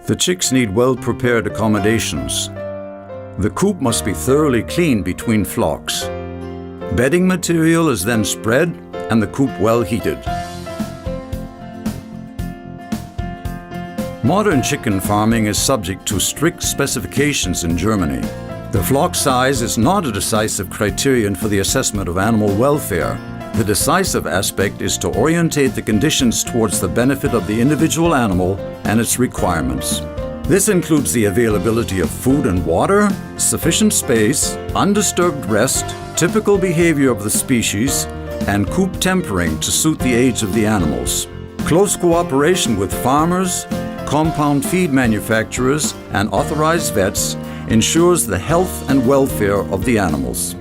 The chicks need well-prepared accommodations. The coop must be thoroughly cleaned between flocks. Bedding material is then spread and the coop well heated. Modern chicken farming is subject to strict specifications in Germany. The flock size is not a decisive criterion for the assessment of animal welfare. The decisive aspect is to orientate the conditions towards the benefit of the individual animal and its requirements. This includes the availability of food and water, sufficient space, undisturbed rest, typical behavior of the species, and coop tempering to suit the age of the animals. Close cooperation with farmers, compound feed manufacturers, and authorized vets ensures the health and welfare of the animals.